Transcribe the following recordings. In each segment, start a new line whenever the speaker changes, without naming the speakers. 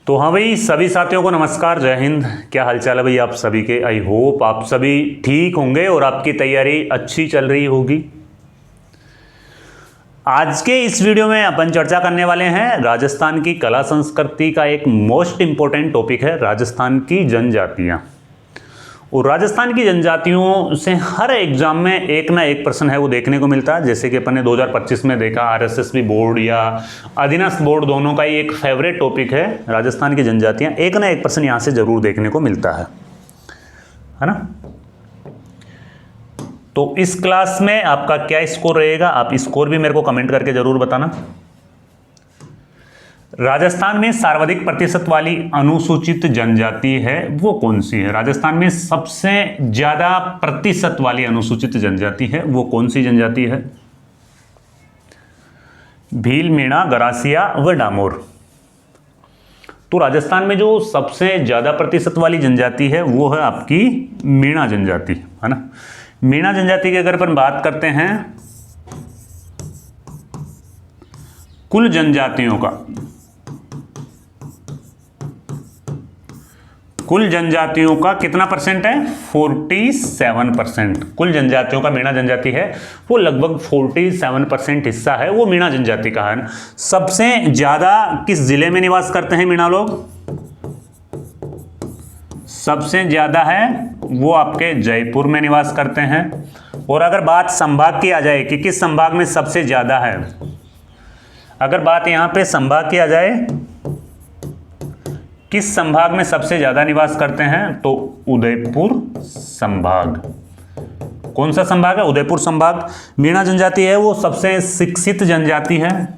तो हाँ भाई, सभी साथियों को नमस्कार, जय हिंद। क्या हालचाल है भाई आप सभी के। आई होप आप सभी ठीक होंगे और आपकी तैयारी अच्छी चल रही होगी। आज के इस वीडियो में अपन चर्चा करने वाले हैं राजस्थान की कला संस्कृति का एक मोस्ट इंपॉर्टेंट टॉपिक है राजस्थान की जनजातियां। और राजस्थान की जनजातियों से हर एग्जाम में एक ना एक प्रश्न है वो देखने को मिलता है। जैसे कि अपन ने 2025 में देखा, आरएसएसबी बोर्ड या अधीनस्थ बोर्ड दोनों का ही एक फेवरेट टॉपिक है राजस्थान की जनजातियां। एक ना एक प्रश्न यहाँ से जरूर देखने को मिलता है ना। तो इस क्लास में आपका क्या स्कोर रहेगा, आप स्कोर भी मेरे को कमेंट करके जरूर बताना। राजस्थान में सर्वाधिक प्रतिशत वाली अनुसूचित जनजाति है वो कौन सी है। राजस्थान में सबसे ज्यादा प्रतिशत वाली अनुसूचित जनजाति है वो कौन सी जनजाति है। भील, मीणा, गरासिया व डामोर। तो राजस्थान में जो सबसे ज्यादा प्रतिशत वाली जनजाति है वो है आपकी मीणा जनजाति, है ना। मीणा जनजाति की अगर अपन बात करते हैं, कुल जनजातियों का, कुल जनजातियों का कितना परसेंट है, 47%। कुल जनजातियों का मीणा जनजाति है वो लगभग 47% हिस्सा है वो मीणा जनजाति का है। सबसे ज्यादा किस जिले में निवास करते हैं मीणा लोग, सबसे ज्यादा है वो आपके जयपुर में निवास करते हैं। और अगर बात संभाग की आ जाए कि किस संभाग में सबसे ज्यादा है, अगर बात यहां पे संभाग की आ जाए किस संभाग में सबसे ज्यादा निवास करते हैं, तो उदयपुर संभाग। कौन सा संभाग है, उदयपुर संभाग। मीणा जनजाति है वो सबसे शिक्षित जनजाति है,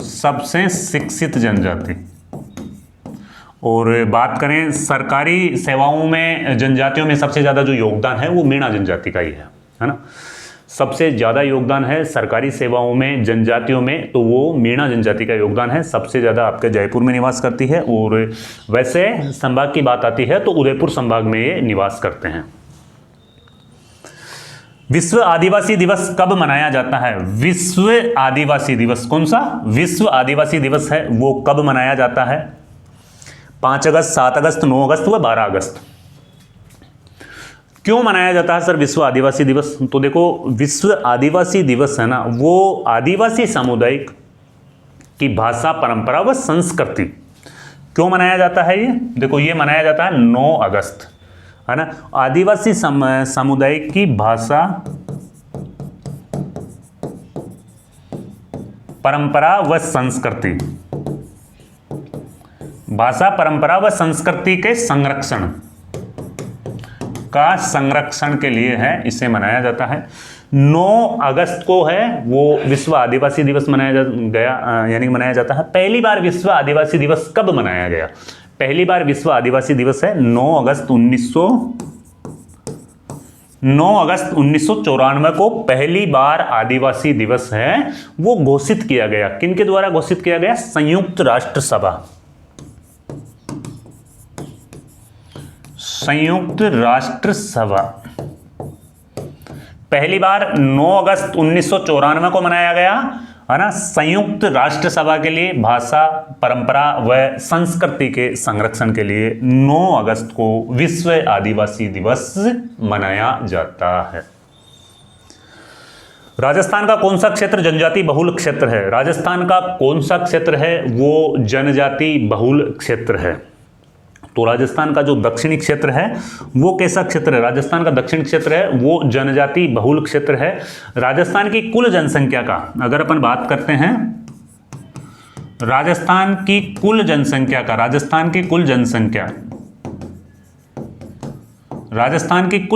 सबसे शिक्षित जनजाति। और बात करें सरकारी सेवाओं में जनजातियों में सबसे ज्यादा जो योगदान है वो मीणा जनजाति का ही है ना। सबसे ज्यादा योगदान है सरकारी सेवाओं में जनजातियों में, तो वो मीणा जनजाति का योगदान है। सबसे ज्यादा आपके जयपुर में निवास करती है। और वैसे संभाग की बात आती है तो उदयपुर संभाग में ये निवास करते हैं। विश्व आदिवासी दिवस कब मनाया जाता है। विश्व आदिवासी दिवस, कौन सा विश्व आदिवासी दिवस है वो कब मनाया जाता है। 5 अगस्त, 7 अगस्त, 9 अगस्त व 12 अगस्त। क्यों मनाया जाता है सर विश्व आदिवासी दिवस। तो देखो, विश्व आदिवासी दिवस है ना, वो आदिवासी सामुदायिक की भाषा, परंपरा व संस्कृति क्यों मनाया जाता है। ये देखो, ये मनाया जाता है 9 अगस्त, है ना। आदिवासी सामुदायिक की भाषा, परंपरा व संस्कृति, भाषा, परंपरा व संस्कृति के संरक्षण के लिए है, इसे मनाया जाता है। 9 अगस्त को है वो विश्व आदिवासी दिवस मनाया गया, यानी मनाया जाता है। पहली बार विश्व आदिवासी दिवस कब मनाया गया। पहली बार विश्व आदिवासी दिवस है 9 अगस्त 1994 को पहली बार आदिवासी दिवस है वो घोषित किया गया। किनके द्वारा घोषित किया गया, संयुक्त राष्ट्र सभा। संयुक्त राष्ट्र सभा पहली बार 9 अगस्त 1994 को मनाया गया, है ना। संयुक्त राष्ट्र सभा के लिए भाषा, परंपरा व संस्कृति के संरक्षण के लिए 9 अगस्त को विश्व आदिवासी दिवस मनाया जाता है। राजस्थान का कौन सा क्षेत्र जनजाति बहुल क्षेत्र है। राजस्थान का कौन सा क्षेत्र है वो जनजाति बहुल क्षेत्र है। तो राजस्थान का जो दक्षिणी क्षेत्र है वो कैसा क्षेत्र है। राजस्थान का दक्षिण क्षेत्र है वो जनजाति बहुल क्षेत्र है। राजस्थान की कुल जनसंख्या का अगर अपन बात करते हैं, राजस्थान की कुल जनसंख्या का, राजस्थान की कुल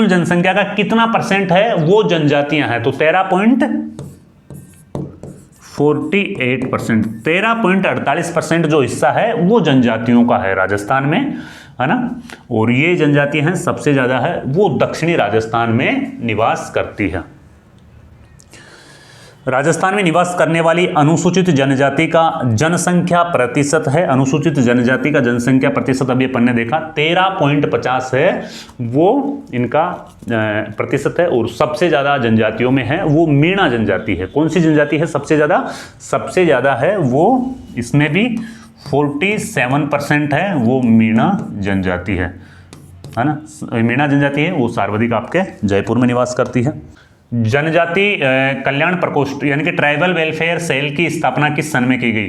जनसंख्या का कितना परसेंट है वो जनजातियां हैं, तो 13.48%, 13.48% जो हिस्सा है वो जनजातियों का है राजस्थान में, है ना। और ये जनजातियां हैं सबसे ज्यादा है वो दक्षिणी राजस्थान में निवास करती है। राजस्थान में निवास करने वाली अनुसूचित जनजाति का जनसंख्या प्रतिशत है, अनुसूचित जनजाति का जनसंख्या प्रतिशत अभी अपन ने देखा 13.50 है, वो इनका प्रतिशत है। और सबसे ज़्यादा जनजातियों में है वो मीणा जनजाति है। कौन सी जनजाति है सबसे ज़्यादा? सबसे ज़्यादा है वो, इसमें भी 47% है, वो मीणा जनजाति है ना। मीणा जनजाति है वो सर्वाधिक आपके जयपुर में निवास करती है। जनजाति कल्याण प्रकोष्ठ यानी कि ट्राइबल वेलफेयर सेल की स्थापना किस सन में की गई?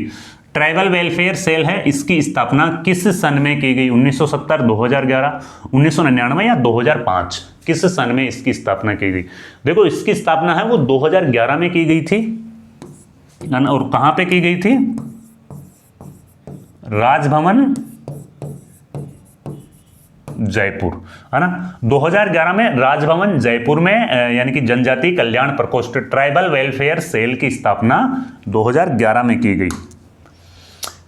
ट्राइबल वेलफेयर सेल है, इसकी स्थापना किस सन में की गई? 1970, 2011, 1999 या 2005? किस सन में इसकी स्थापना की गई? देखो इसकी स्थापना है वो 2011 में की गई थी। और कहां पे की गई थी? राजभवन जयपुर, है ना। 2011 में राजभवन जयपुर में यानी कि जनजाति कल्याण प्रकोष्ठ ट्राइबल वेलफेयर सेल की स्थापना 2011 में की गई।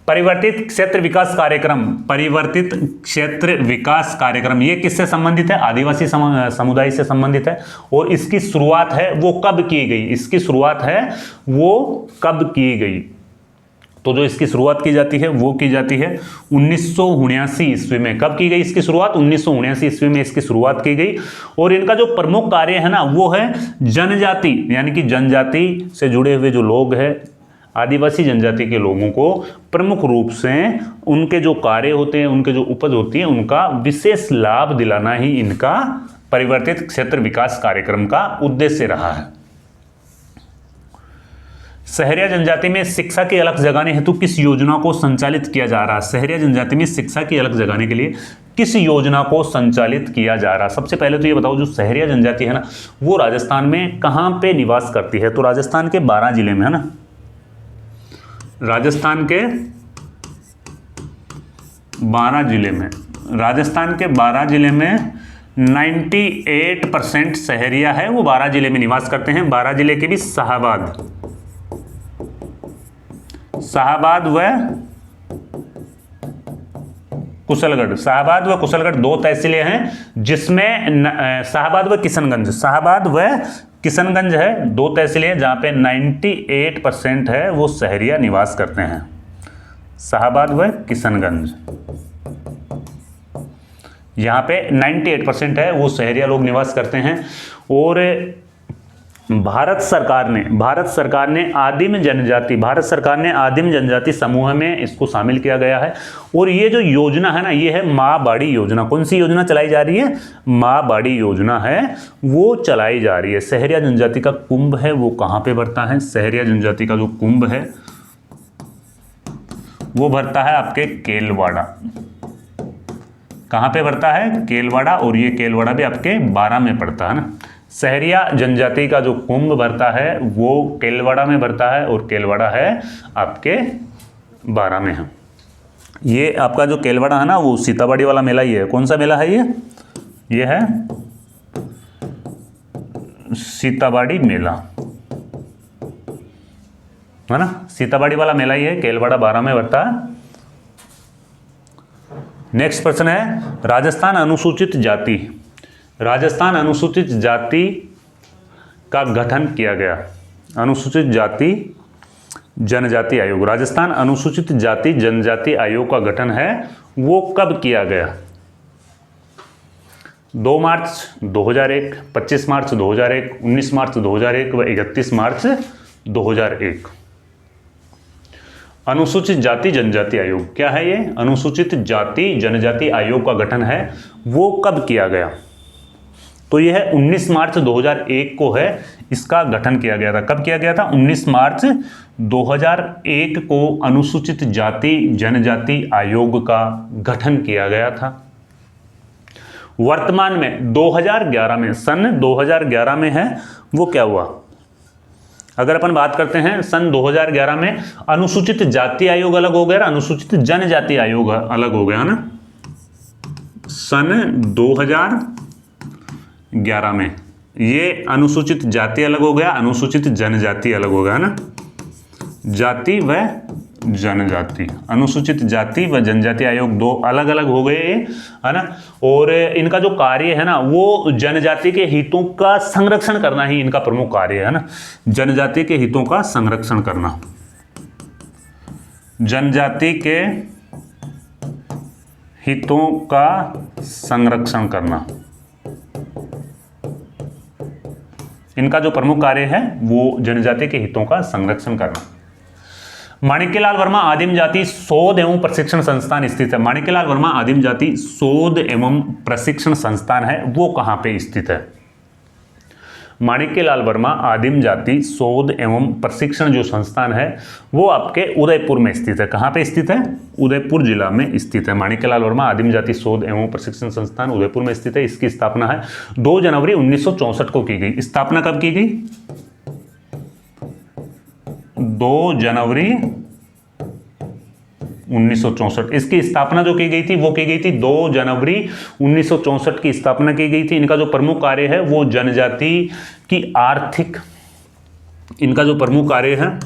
परिवर्तित क्षेत्र विकास कार्यक्रम, परिवर्तित क्षेत्र विकास कार्यक्रम ये किससे संबंधित है? आदिवासी समुदाय से संबंधित है। और इसकी शुरुआत है वो कब की गई? इसकी शुरुआत है वो कब की गई? तो जो इसकी शुरुआत की जाती है वो की जाती है 1979 ईस्वी में। कब की गई इसकी शुरुआत? 1979 ईस्वी में इसकी शुरुआत की गई। और इनका जो प्रमुख कार्य है ना वो है जनजाति यानी कि जनजाति से जुड़े हुए जो लोग हैं, आदिवासी जनजाति के लोगों को प्रमुख रूप से उनके जो कार्य होते हैं, उनके जो उपज होती है, उनका विशेष लाभ दिलाना ही इनका परिवर्तित क्षेत्र विकास कार्यक्रम का उद्देश्य रहा है। सहरिया जनजाति में शिक्षा की अलख जगाने हेतु किस योजना को संचालित किया जा रहा है? सहरिया जनजाति में शिक्षा की अलख जगाने के लिए किस योजना को संचालित किया जा रहा है? सबसे पहले तो ये बताओ, जो सहरिया जनजाति है ना वो राजस्थान में कहाँ पे निवास करती है? तो राजस्थान के 12 जिले में, है ना। राजस्थान के 12 जिले में, राजस्थान के 12 जिले में 98% सहरिया है वो 12 जिले में निवास करते हैं। 12 जिले के भी शाहाबाद व कुशलगढ़, शाहाबाद व कुशलगढ़ 2 तहसीलें हैं जिसमें शाहाबाद व किशनगंज, शाहाबाद व किशनगंज है 2 तहसीलें हैं जहां पे 98% है वो सहरिया निवास करते हैं। शाहाबाद व किशनगंज, यहाँ पे 98% है वो सहरिया लोग निवास करते हैं। और भारत सरकार ने आदिम जनजाति समूह में इसको शामिल किया गया है। और ये जो योजना है ना ये है माँ बाड़ी योजना। कौन सी योजना चलाई जा रही है? माँ बाड़ी योजना है वो चलाई जा रही है। सहरिया जनजाति का कुंभ है वो कहाँ पे भरता है? सहरिया जनजाति का जो कुंभ है वो भरता है आपके केलवाड़ा। कहाँ पे भरता है? केलवाड़ा। और ये केलवाड़ा भी आपके 12 में पड़ता है ना। सहरिया जनजाति का जो कुंभ भरता है वो केलवाड़ा में भरता है और केलवाड़ा है आपके 12 में है। ये आपका जो केलवाड़ा है ना वो सीताबाड़ी वाला मेला ही है। कौन सा मेला है ये है सीताबाड़ी मेला, है ना। सीताबाड़ी वाला मेला ही है, केलवाड़ा 12 में भरता है। नेक्स्ट प्रश्न है राजस्थान अनुसूचित जाति, राजस्थान अनुसूचित जाति का गठन किया गया। अनुसूचित जाति जनजाति आयोग, राजस्थान अनुसूचित जाति जनजाति आयोग का गठन है वो कब किया गया? 2 मार्च 2001, 25 मार्च 2001, 19 मार्च 2001 व 31 मार्च 2001। अनुसूचित जाति जनजाति आयोग क्या है? ये अनुसूचित जाति जनजाति आयोग का गठन है वो कब किया गया? तो यह है 19 मार्च 2001 को है इसका गठन किया गया था। कब किया गया था? 19 मार्च 2001 को अनुसूचित जाति जनजाति आयोग का गठन किया गया था। वर्तमान में 2011 में, सन 2011 में है वो क्या हुआ? अगर अपन बात करते हैं सन 2011 में अनुसूचित जाति आयोग अलग हो गया, अनुसूचित जनजाति आयोग अलग हो गया, है ना। सन 2011 में ये अनुसूचित जाति अलग हो गया, अनुसूचित जनजाति अलग हो गया, है ना। जाति व जनजाति, अनुसूचित जाति व जनजाति आयोग दो अलग अलग हो गए, है ना। और इनका जो कार्य है ना वो जनजाति के हितों का संरक्षण करना ही इनका प्रमुख कार्य है ना, जनजाति के हितों का संरक्षण करना, जनजाति के हितों का संरक्षण करना, इनका जो प्रमुख कार्य है वो जनजाति के हितों का संरक्षण करना। माणिक्यलाल वर्मा आदिम जाति शोध एवं प्रशिक्षण संस्थान स्थित है। माणिक्यलाल वर्मा आदिम जाति शोध एवं प्रशिक्षण संस्थान है, वो कहाँ पे स्थित है? माणिक्यलाल वर्मा आदिम जाति शोध एवं प्रशिक्षण जो संस्थान है वो आपके उदयपुर में स्थित है। कहाँ पे स्थित है? उदयपुर जिला में स्थित है। माणिक्यलाल वर्मा आदिम जाति शोध एवं प्रशिक्षण संस्थान उदयपुर में स्थित है। इसकी स्थापना है 2 जनवरी 1964 को की गई। स्थापना कब की गई? 2 जनवरी 1964। इसकी स्थापना जो की गई थी वो की गई थी 2 जनवरी 1964 की स्थापना की गई थी। इनका जो प्रमुख कार्य है वो जनजाति की आर्थिक, इनका जो प्रमुख कार्य है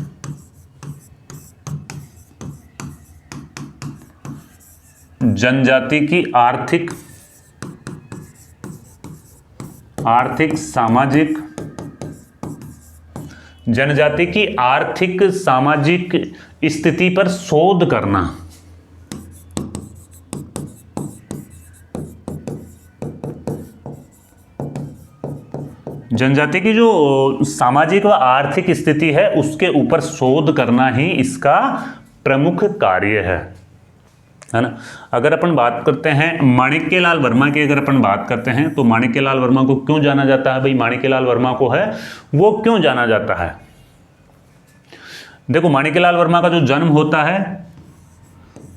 जनजाति की आर्थिक सामाजिक, जनजाति की आर्थिक सामाजिक स्थिति पर शोध करना, जनजाति की जो सामाजिक व आर्थिक स्थिति है उसके ऊपर शोध करना ही इसका प्रमुख कार्य है ना। अगर अपन बात करते हैं माणिक्यलाल वर्मा की, अगर अपन बात करते हैं तो माणिक्यलाल वर्मा को क्यों जाना जाता है भाई? माणिक्यलाल वर्मा को है वो क्यों जाना जाता है? देखो, माणिक्यलाल वर्मा का जो जन्म होता है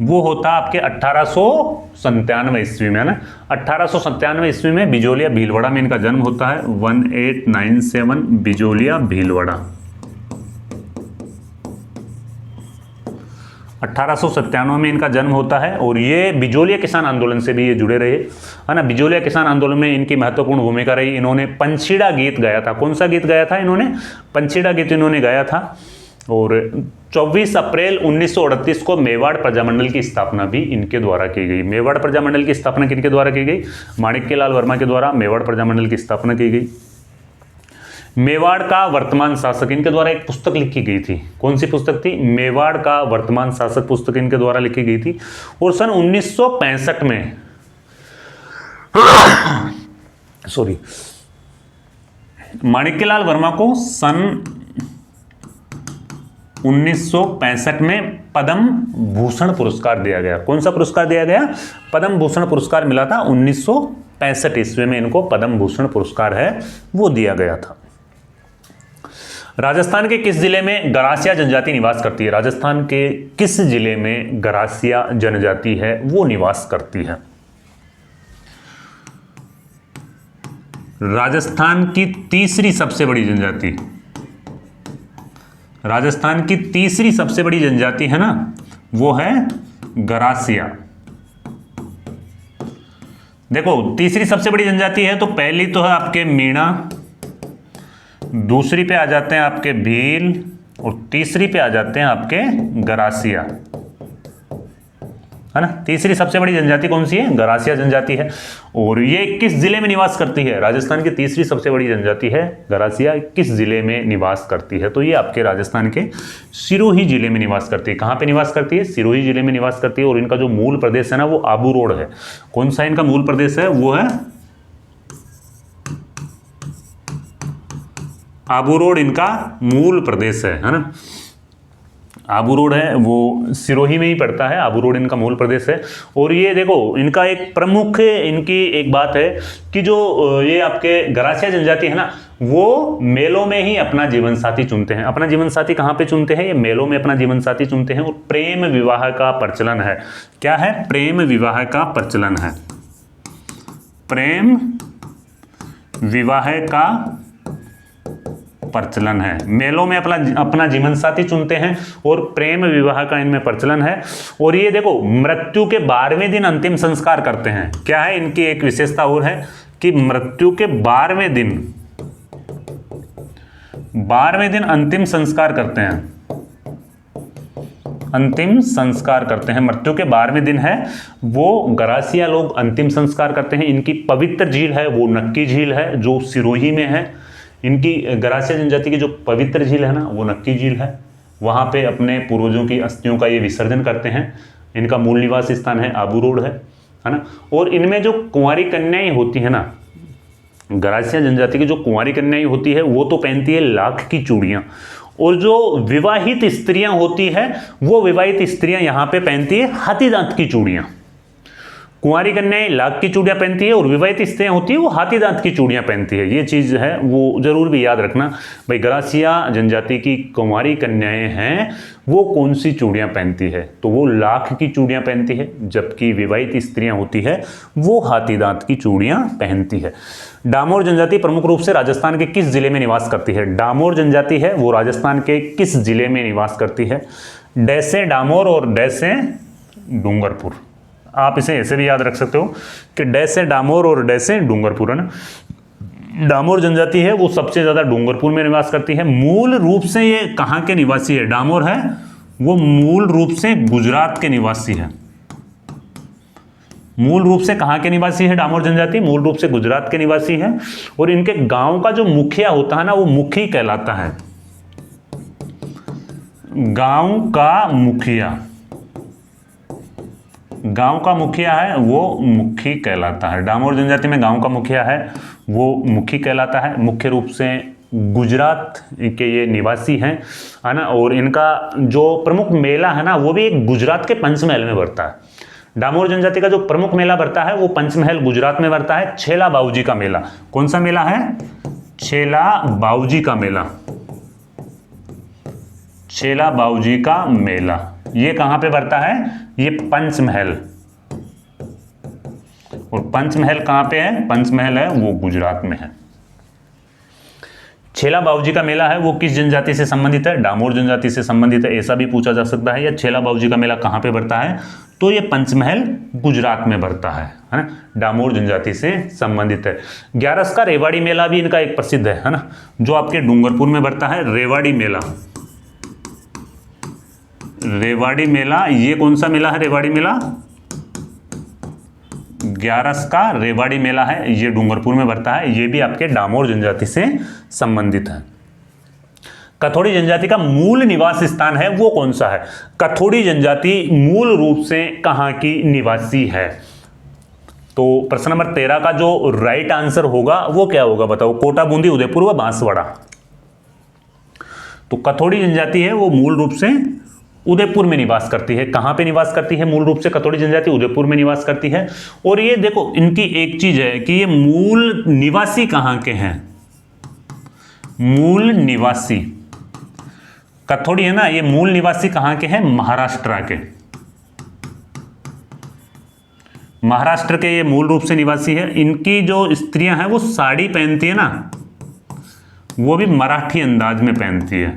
वो होता आपके 1897 ईस्वी में, है ना। 1897 ईस्वी में बिजोलिया भीलवाड़ा में इनका जन्म होता है। 1897 बिजोलिया भीलवाड़ा, 1897 में इनका जन्म होता है। और ये बिजोलिया किसान आंदोलन से भी ये जुड़े रहे, है ना। बिजोलिया किसान आंदोलन में इनकी महत्वपूर्ण भूमिका रही। इन्होंने पंछीड़ा गीत गाया था। कौन सा गीत गाया था इन्होंने? पंछीड़ा गीत इन्होंने गाया था। और 24 अप्रैल 1938 को मेवाड़ प्रजामंडल की स्थापना भी इनके द्वारा की गई। मेवाड़ प्रजामंडल की स्थापना किनके द्वारा की गई? माणिक्यलाल वर्मा के द्वारा मेवाड़ प्रजामंडल की स्थापना की गई। मेवाड़ का वर्तमान शासक, इनके द्वारा एक पुस्तक लिखी गई थी। कौन सी पुस्तक थी? मेवाड़ का वर्तमान शासक पुस्तक इनके द्वारा लिखी गई थी। और सन 1965 में सॉरी, माणिक्यलाल वर्मा को सन 1965 में पद्म भूषण पुरस्कार दिया गया। कौन सा पुरस्कार दिया गया? पद्म भूषण पुरस्कार मिला था। 1965 ईस्वी में इनको पद्म भूषण पुरस्कार है वो दिया गया था। राजस्थान के किस जिले में गरासिया जनजाति निवास करती है? राजस्थान के किस जिले में गरासिया जनजाति है वो निवास करती है? राजस्थान की तीसरी सबसे बड़ी जनजाति, राजस्थान की तीसरी सबसे बड़ी जनजाति है ना वो है गरासिया। देखो, तीसरी सबसे बड़ी जनजाति है तो पहली तो है आपके मीणा, दूसरी पे आ जाते हैं आपके भील और तीसरी पे आ जाते हैं आपके गरासिया, है ना। तीसरी सबसे बड़ी जनजाति कौन सी है? गरासिया जनजाति है। और ये किस जिले में निवास करती है? राजस्थान की तीसरी सबसे बड़ी जनजाति है गरासिया, किस जिले में निवास करती है? तो ये आपके राजस्थान के सिरोही जिले में निवास करती है। कहाँ पे निवास करती है? सिरोही जिले में निवास करती है। और इनका जो मूल प्रदेश है ना वो आबू रोड है। कौन सा इनका मूल प्रदेश है? वो है आबू रोड, इनका मूल प्रदेश है ना। आबू रोड है वो सिरोही में ही पड़ता है। आबू रोड इनका मूल प्रदेश है। और ये देखो, इनका एक प्रमुख इनकी एक बात है कि जो ये आपके गरासिया जनजाति है ना वो मेलों में ही अपना जीवन साथी चुनते हैं। अपना जीवन साथी कहाँ पे चुनते हैं? ये मेलों में अपना जीवन साथी चुनते हैं। और प्रेम विवाह का प्रचलन है। क्या है? प्रेम विवाह का प्रचलन है। प्रेम विवाह का प्रचलन है। मेलों में अपना जीवन साथी चुनते हैं और प्रेम विवाह का इनमें प्रचलन है। और ये देखो, मृत्यु के 12वें दिन अंतिम संस्कार करते हैं। क्या है इनकी एक विशेषता और है कि मृत्यु के 12वें दिन अंतिम संस्कार करते हैं। अंतिम संस्कार करते हैं। मृत्यु के 12वें दिन है वो गरासिया लोग अंतिम संस्कार करते हैं। इनकी पवित्र झील है वो नक्की झील है जो सिरोही में है। इनकी गरासिया जनजाति की जो पवित्र झील है ना वो नक्की झील है। वहाँ पे अपने पूर्वजों की अस्थियों का ये विसर्जन करते हैं। इनका मूल निवास स्थान है आबू रोड है ना। और इनमें जो कुंवारी कन्याएं होती है ना, गरासिया जनजाति की जो कुंवारी कन्याएं होती है वो तो पहनती है लाख की चूड़ियाँ, और जो विवाहित स्त्रियां होती है वो विवाहित स्त्रियां यहाँ पे पहनती है हाथी दांत की चूड़ियाँ। कुंवारी कन्याएं लाख की चूड़ियाँ पहनती है और विवाहित स्त्रियां होती है वो हाथी दांत की चूड़ियाँ पहनती है। ये चीज़ है वो जरूर भी याद रखना भाई, गरासिया जनजाति की कुंवारी कन्याएं हैं वो कौन सी चूड़ियाँ पहनती है, तो वो लाख की चूड़ियाँ पहनती है, जबकि विवाहित स्त्रियां होती है वो हाथी दांत की चूड़ियाँ पहनती है। डामोर जनजाति प्रमुख रूप से राजस्थान के किस जिले में निवास करती है? डामोर जनजाति है वो राजस्थान के किस जिले में निवास करती है? डैसे डामोर और डैसे डूंगरपुर। आप इसे ऐसे भी याद रख सकते हो कि डैसे डामोर और डैसे डूंगरपुर, है ना। डामोर जनजाति है वो सबसे ज़्यादा डूंगरपुर में निवास करती है। मूल रूप से ये कहाँ के निवासी है? डामोर है वो मूल रूप से गुजरात के निवासी है। मूल रूप से कहाँ के निवासी है डामोर जनजाति? मूल रूप से गुजरात के निवासी है। और इनके गांव का जो मुखिया होता है ना वो मुखी कहलाता है। गांव का मुखिया, गांव का मुखिया है वो मुखी कहलाता है। डामोर जनजाति में गांव का मुखिया है वो मुखी कहलाता है। मुख्य रूप से गुजरात के ये निवासी हैं, है ना। और इनका जो प्रमुख मेला है ना वो भी एक गुजरात के पंचमहल में बढ़ता है। डामोर जनजाति का जो प्रमुख मेला बढ़ता है वो पंचमहल गुजरात में बढ़ता है। छेला बाऊजी का मेला। कौन सा मेला है? छेला बाऊजी का मेला। छेला बाऊजी का मेला ये कहां पे बढ़ता है? ये पंचमहल। और पंचमहल कहां पे है? पंचमहल है वो गुजरात में है। छेला बाऊजी का मेला है वो किस जनजाति से संबंधित है? डामोर जनजाति से संबंधित है, ऐसा भी पूछा जा सकता है। या छेला बाऊजी का मेला कहां पे बढ़ता है? तो ये पंचमहल गुजरात में बढ़ता है ना। डामोर जनजाति से संबंधित है। ग्यारस का रेवाड़ी मेला भी इनका एक प्रसिद्ध है ना, जो आपके डूंगरपुर में बढ़ता है। रेवाड़ी मेला, रेवाड़ी मेला ये कौन सा मेला है? रेवाड़ी मेला ग्यारस का रेवाड़ी मेला है, ये डूंगरपुर में बढ़ता है। ये भी आपके डामोर जनजाति से संबंधित है। कथोड़ी जनजाति का मूल निवास स्थान है वो कौन सा है? कथोड़ी जनजाति मूल रूप से कहाँ की निवासी है? तो प्रश्न नंबर 13 का जो राइट आंसर होगा वो क्या होगा बताओ? कोटा, बूंदी, उदयपुर व बांसवाड़ा। तो कथोड़ी जनजाति है वो मूल रूप से उदयपुर में निवास करती है। कहाँ पे निवास करती है मूल रूप से कथोड़ी जनजाति? उदयपुर में निवास करती है। और ये देखो इनकी एक चीज है कि ये मूल निवासी कहाँ के हैं? मूल निवासी कथोड़ी है ना, ये मूल निवासी कहाँ के हैं? महाराष्ट्र के। महाराष्ट्र के ये मूल रूप से निवासी है। इनकी जो स्त्रियां हैं वो साड़ी पहनती है ना, वो भी मराठी अंदाज में पहनती है।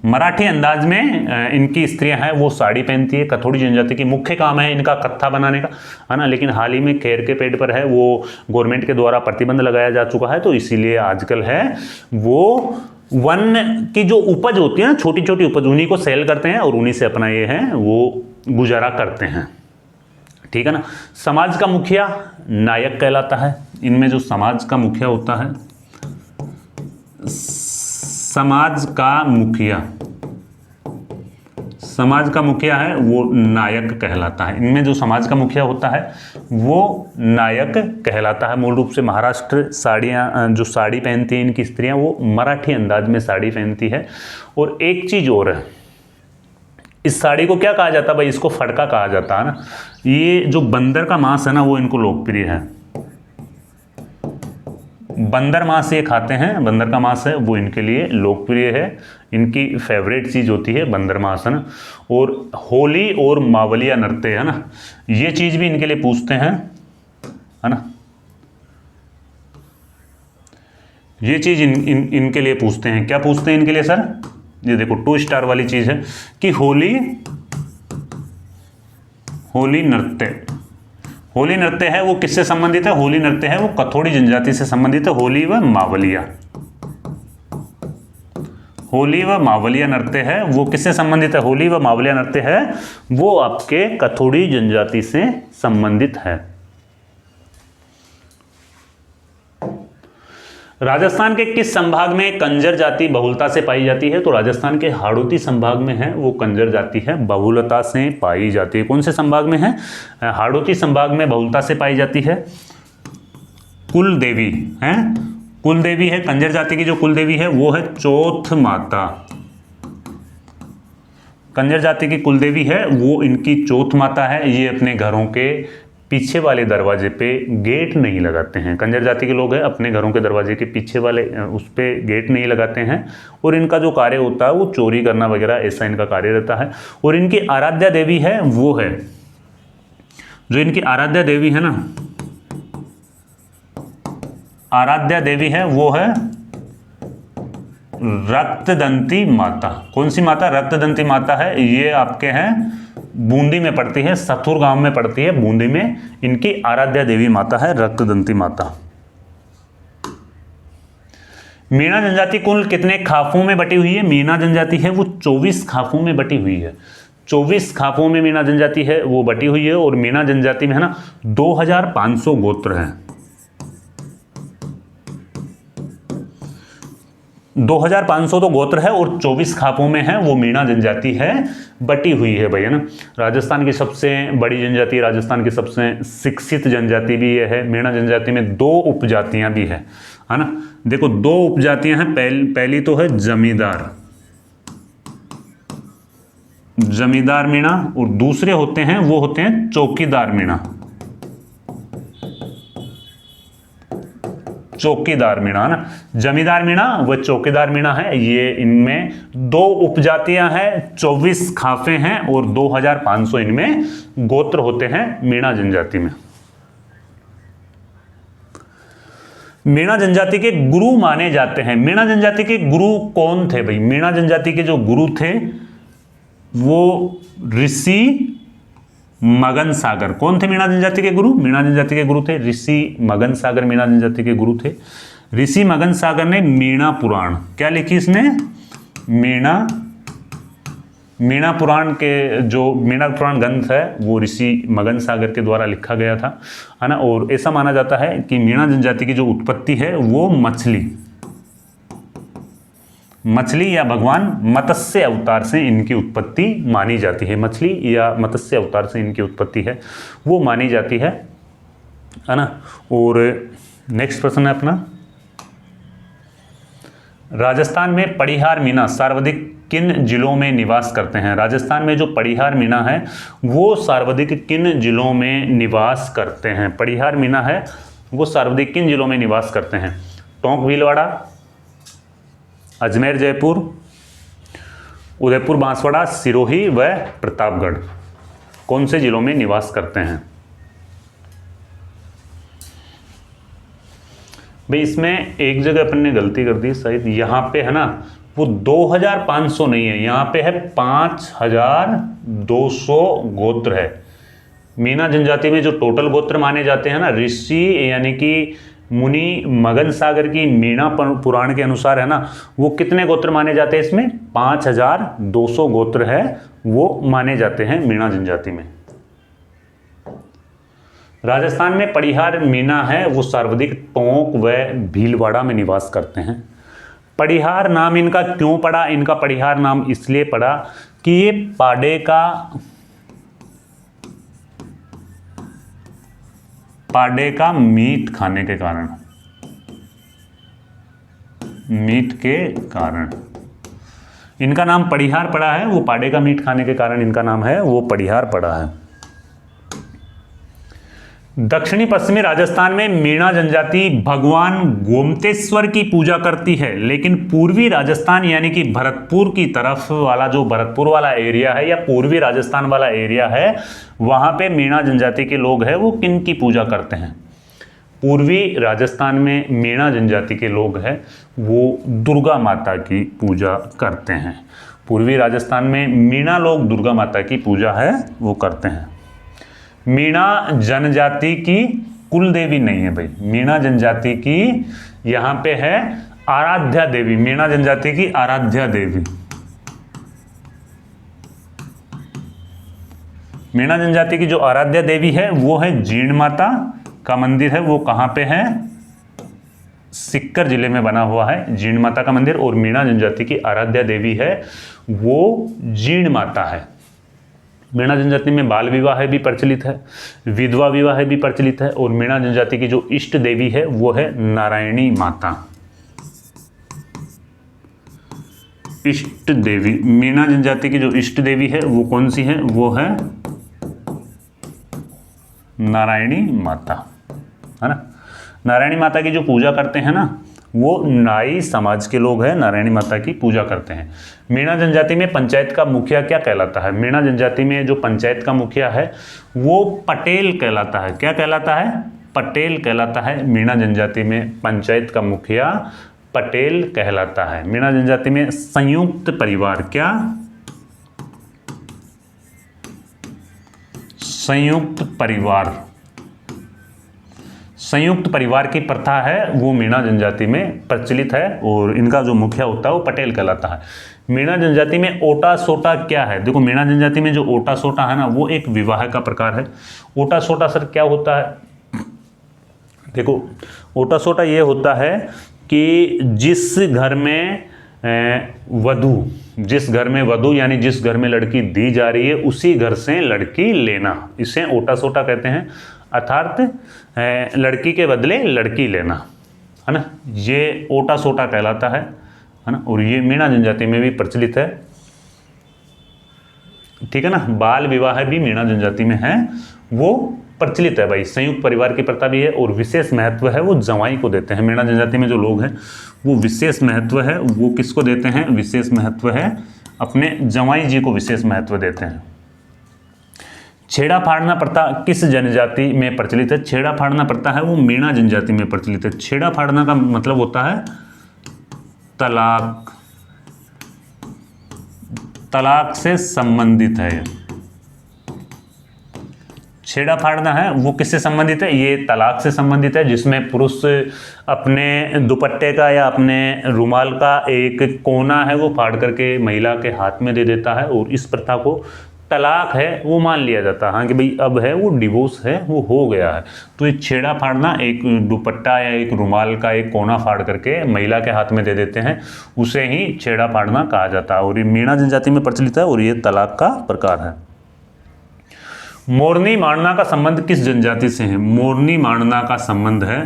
मराठी अंदाज में इनकी स्त्रियां हैं वो साड़ी पहनती है। कथोड़ी जनजाति की मुख्य काम है इनका कत्था बनाने का, है ना। लेकिन हाल ही में खैर के पेड़ पर है वो गवर्नमेंट के द्वारा प्रतिबंध लगाया जा चुका है, तो इसीलिए आजकल है वो वन की जो उपज होती है ना, छोटी छोटी उपज, उन्हीं को सेल करते हैं और उन्हीं से अपना ये है वो गुजारा करते हैं। ठीक है ना। समाज का मुखिया नायक कहलाता है। इनमें जो समाज का मुखिया होता है, समाज का मुखिया, समाज का मुखिया है वो नायक कहलाता है। इनमें जो समाज का मुखिया होता है वो नायक कहलाता है। मूल रूप से महाराष्ट्र साड़ियाँ, जो साड़ी पहनती हैं इनकी स्त्रियां वो मराठी अंदाज में साड़ी पहनती है। और एक चीज और है, इस साड़ी को क्या कहा जाता है भाई? इसको फड़का कहा जाता है ना। ये जो बंदर का मांस है ना वो इनको लोकप्रिय है। बंदर मांस ये खाते हैं, बंदर का मांस है वो इनके लिए लोकप्रिय है। इनकी फेवरेट चीज़ होती है बंदर मांस, है ना। और होली और मावलिया नृत्य, है ना, ये चीज़ भी इनके लिए पूछते हैं, है ना। ये चीज़ इनके लिए पूछते हैं। क्या पूछते हैं इनके लिए सर? ये देखो 2 स्टार वाली चीज़ है कि होली नृत्य, होली नृत्य है वो किससे संबंधित है? होली नृत्य है वो कथोड़ी जनजाति से संबंधित है। होली व मावलिया, होली व मावलिया नृत्य है वो किससे संबंधित है? होली व मावलिया नृत्य है वो आपके कथोड़ी जनजाति से संबंधित है। राजस्थान के किस संभाग में कंजर जाति बहुलता से पाई जाती है? तो राजस्थान के हाड़ौती संभाग में है वो कंजर जाति है बहुलता से पाई जाती है। कौन से संभाग में है? हाड़ौती संभाग में बहुलता से पाई जाती है। कुल देवी है, कुल देवी है कंजर जाति की, जो कुल देवी है वो है चौथ माता। कंजर जाति की कुल देवी है वो इनकी चौथ माता है। ये अपने घरों के पीछे वाले दरवाजे पे गेट नहीं लगाते हैं। कंजर जाति के लोग हैं अपने घरों के दरवाजे के पीछे वाले उस पे गेट नहीं लगाते हैं और इनका जो कार्य होता है वो चोरी करना वगैरह ऐसा इनका कार्य रहता है। और इनकी आराध्या देवी है वो है, जो इनकी आराध्या देवी है ना, आराध्या देवी है वो है रक्तदंती माता। कौन सी माता? रक्तदंती माता है। ये आपके हैं बूंदी में पड़ती है, सथुर गांव में पड़ती है बूंदी में। इनकी आराध्या देवी माता है रक्तदंती माता। मीणा जनजाति कुल कितने खाफों में बटी हुई है? मीणा जनजाति है वो 24 खाफों में बटी हुई है। 24 खाफों में मीणा जनजाति है वो बटी हुई है। और मीणा जनजाति में है ना 2500 गोत्र हैं। 2500 तो गोत्र है और 24 खापों में है वो मीणा जनजाति है बटी हुई है भाई, है ना। राजस्थान की सबसे बड़ी जनजाति, राजस्थान की सबसे शिक्षित जनजाति भी ये है। मीणा जनजाति में 2 उपजातियां भी है ना। देखो 2 उपजातियां हैं। पहली तो है जमींदार, जमींदार मीणा, और दूसरे होते हैं वो होते हैं चौकीदार मीणा। चौकीदार मीणा ना, जमींदार मीणा व चौकीदार मीणा है। ये इनमें 2 उपजातियां हैं, 24 खाफे हैं और 2500 इनमें गोत्र होते हैं मीणा जनजाति में। मीणा जनजाति के गुरु माने जाते हैं। मीणा जनजाति के गुरु कौन थे भाई? मीणा जनजाति के जो गुरु थे वो ऋषि मगन सागर। कौन थे मीणा जनजाति के गुरु? मीणा जनजाति के गुरु थे ऋषि मगन सागर। मीणा जनजाति के गुरु थे ऋषि मगन सागर ने मीणा पुराण, क्या लिखी इसने? मीणा पुराण के जो मीणा पुराण ग्रंथ है वो ऋषि मगन सागर के द्वारा लिखा गया था, है ना। और ऐसा माना जाता है कि मीणा जनजाति की जो उत्पत्ति है वो मछली या भगवान मत्स्य अवतार से इनकी उत्पत्ति मानी जाती है। मछली या मत्स्य अवतार से इनकी उत्पत्ति है वो मानी जाती है ना। और नेक्स्ट प्रश्न है अपना, राजस्थान में पड़िहार मीणा सर्वाधिक किन जिलों में निवास करते हैं? राजस्थान में जो पड़िहार मीणा है वो सर्वाधिक किन जिलों में निवास करते हैं? पड़िहार मीणा है वो सर्वाधिक किन जिलों में निवास करते हैं? टोंक भीलवाड़ा, अजमेर जयपुर, उदयपुर बांसवाड़ा, सिरोही व प्रतापगढ़। कौन से जिलों में निवास करते हैं भाई? इसमें एक जगह अपन ने गलती कर दी शायद, यहाँ पे है ना वो 2500 नहीं है, यहाँ पे है 5200 गोत्र है। मीणा जनजाति में जो टोटल गोत्र माने जाते हैं ना, ऋषि यानी कि मुनि मगन सागर की मीणा पुराण के अनुसार है ना, वो कितने गोत्र माने जाते हैं? इसमें 5200 गोत्र है वो माने जाते हैं मीणा जनजाति में। राजस्थान में पड़िहार मीणा है वो सर्वाधिक टोंक व भीलवाड़ा में निवास करते हैं। पड़िहार नाम इनका क्यों पड़ा? इनका पड़िहार नाम इसलिए पड़ा कि ये पाडे का मीट खाने के कारण, मीट के कारण इनका नाम पड़िहार पड़ा है। वो पाडे का मीट खाने के कारण इनका नाम है वो पड़िहार पड़ा है। दक्षिणी पश्चिमी राजस्थान में मीणा जनजाति भगवान गोमतेश्वर की पूजा करती है, लेकिन पूर्वी राजस्थान यानी कि भरतपुर की तरफ वाला जो भरतपुर वाला एरिया है या पूर्वी राजस्थान वाला एरिया है, वहां पे मीणा जनजाति के लोग हैं वो किन की पूजा करते हैं? पूर्वी राजस्थान में मीणा जनजाति के लोग हैं वो दुर्गा माता की पूजा करते हैं। पूर्वी राजस्थान में मीणा लोग दुर्गा माता की पूजा है वो करते हैं। मीणा जनजाति की कुल देवी नहीं है भाई, मीणा जनजाति की यहाँ पे है आराध्या देवी, मीणा जनजाति की आराध्या देवी। मीणा जनजाति की जो आराध्या देवी है वो है जीण माता का मंदिर है, वो कहाँ पे है? सीकर जिले में बना हुआ है जीण माता का मंदिर। और मीणा जनजाति की आराध्या देवी है वो जीण माता है। मीणा जनजाति में बाल विवाह भी प्रचलित है, विधवा विवाह भी प्रचलित है। और मीणा जनजाति की जो इष्ट देवी है वो है नारायणी माता। इष्ट देवी, मीणा जनजाति की जो इष्ट देवी है वो कौन सी है? वो है नारायणी माता, है ना। नारायणी माता की जो पूजा करते हैं ना वो नाई समाज के लोग हैं, नारायणी माता की पूजा करते हैं। मीणा जनजाति में पंचायत का मुखिया क्या कहलाता है? मीणा जनजाति में जो पंचायत का मुखिया है वो पटेल कहलाता है। क्या कहलाता है? पटेल कहलाता है। मीणा जनजाति में पंचायत का मुखिया पटेल कहलाता है। मीणा जनजाति में संयुक्त परिवार, क्या? संयुक्त परिवार, संयुक्त परिवार की प्रथा है वो मीणा जनजाति में प्रचलित है। और इनका जो मुखिया होता है वो पटेल कहलाता है। मीणा जनजाति में ओटा सोटा क्या है? देखो मीणा जनजाति में जो ओटा सोटा है ना वो एक विवाह का प्रकार है। ओटा सोटा सर क्या होता है? देखो ओटा सोटा ये होता है कि जिस घर में वधू यानी जिस घर में लड़की दी जा रही है उसी घर से लड़की लेना, इसे ओटा सोटा कहते हैं। अर्थात लड़की के बदले लड़की लेना, है ना, ये ओटा सोटा कहलाता है ना। और ये मीणा जनजाति में भी प्रचलित है, ठीक है ना। बाल विवाह भी मीणा जनजाति में है, वो प्रचलित है भाई। संयुक्त परिवार की प्रथा भी है और विशेष महत्व है वो जवाई को देते हैं। मीणा जनजाति में जो लोग हैं वो विशेष महत्व है वो किसको देते हैं? विशेष महत्व है अपने जवाई जी को विशेष महत्व देते हैं। छेड़ा फाड़ना प्रथा किस जनजाति में प्रचलित है? छेड़ा फाड़ना प्रथा है वो मीणा जनजाति में प्रचलित है। छेड़ा फाड़ना का मतलब होता है तलाक, तलाक से संबंधित है। छेड़ा फाड़ना है वो किससे संबंधित है? ये तलाक से संबंधित है, जिसमें पुरुष अपने दुपट्टे का या अपने रुमाल का एक कोना है वो फाड़ करके महिला के हाथ में दे देता है और इस प्रथा को तलाक है वो मान लिया जाता है। हाँ कि भाई अब है वो डिवोर्स है वो हो गया है। तो ये छेड़ा फाड़ना एक दुपट्टा या एक रुमाल का एक कोना फाड़ करके महिला के हाथ में दे देते हैं, उसे ही छेड़ा फाड़ना कहा जाता है। और ये मीणा जनजाति में प्रचलित है और ये तलाक का प्रकार है। मोरनी मांडना का संबंध किस जनजाति से है? मोरनी मांडना का संबंध है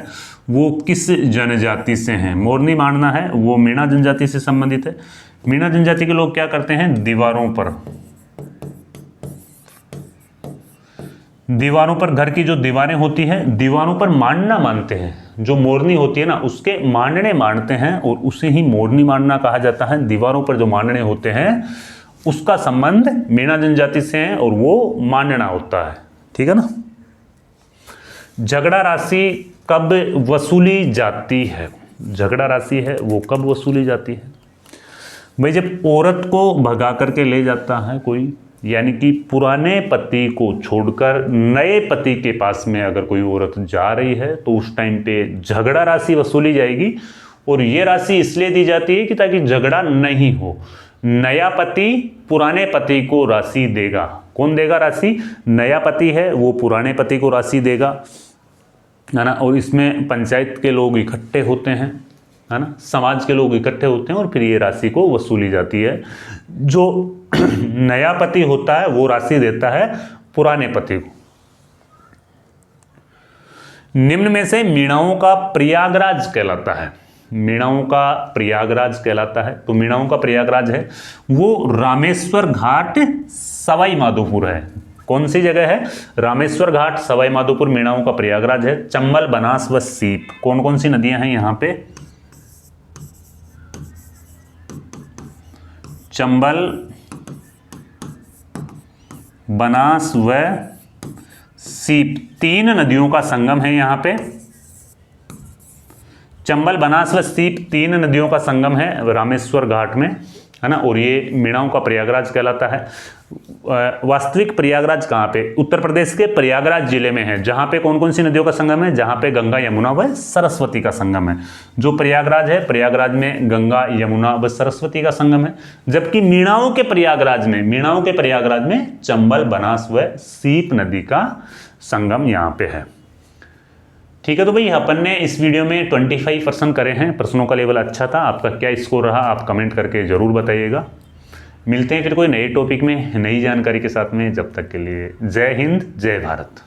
वो किस जनजाति से है? मोरनी मांडना है वो मीणा जनजाति से संबंधित है। मीणा जनजाति के लोग क्या करते हैं? दीवारों पर घर की जो दीवारें होती हैं दीवारों पर मांडना मानते हैं। जो मोरनी होती है ना उसके मांडने मांडते हैं और उसे ही मोरनी मांडना कहा जाता है। दीवारों पर जो मांडने होते हैं उसका संबंध मीणा जनजाति से है और वो मांडना होता है, ठीक है ना। झगड़ा राशि कब वसूली जाती है? झगड़ा राशि है वो कब वसूली जाती है? भाई जब औरत को भगा करके ले जाता है कोई, यानी कि पुराने पति को छोड़कर नए पति के पास में अगर कोई औरत जा रही है तो उस टाइम पे झगड़ा राशि वसूली जाएगी। और ये राशि इसलिए दी जाती है कि ताकि झगड़ा नहीं हो। नया पति पुराने पति को राशि देगा। कौन देगा राशि? नया पति है वो पुराने पति को राशि देगा, है ना। और इसमें पंचायत के लोग इकट्ठे होते हैं, है ना, समाज के लोग इकट्ठे होते हैं और फिर ये राशि को वसूली जाती है। जो नया पति होता है वो राशि देता है पुराने पति को। निम्न में से मीणाओं का प्रयागराज कहलाता है। मीणाओं का प्रयागराज कहलाता है। तो मीणाओं का प्रयागराज है वो रामेश्वर घाट सवाई माधोपुर है। कौन सी जगह है? रामेश्वर घाट सवाई माधोपुर मीणाओं का प्रयागराज है। चंबल, बनास व सीप कौन कौन सी नदियां हैं यहाँ पे? चंबल, बनास व सीप तीन नदियों का संगम है यहाँ पे। चंबल, बनास व सीप तीन नदियों का संगम है रामेश्वर घाट में। है ना, और ये मीणाओं का प्रयागराज कहलाता है। वास्तविक प्रयागराज कहाँ पे? उत्तर प्रदेश के प्रयागराज जिले में है, जहाँ पे कौन कौन सी नदियों का संगम है? जहाँ पे गंगा यमुना व सरस्वती का संगम है। जो प्रयागराज है, प्रयागराज में गंगा यमुना व सरस्वती का संगम है, जबकि मीणाओं के प्रयागराज में चंबल, बनास व सीप नदी का संगम यहाँ पे है। ठीक है, तो भाई अपन ने इस वीडियो में 25 प्रश्न करे हैं। प्रश्नों का लेवल अच्छा था। आपका क्या स्कोर रहा आप कमेंट करके ज़रूर बताइएगा। मिलते हैं फिर कोई नए टॉपिक में नई जानकारी के साथ में। जब तक के लिए जय हिंद, जय भारत।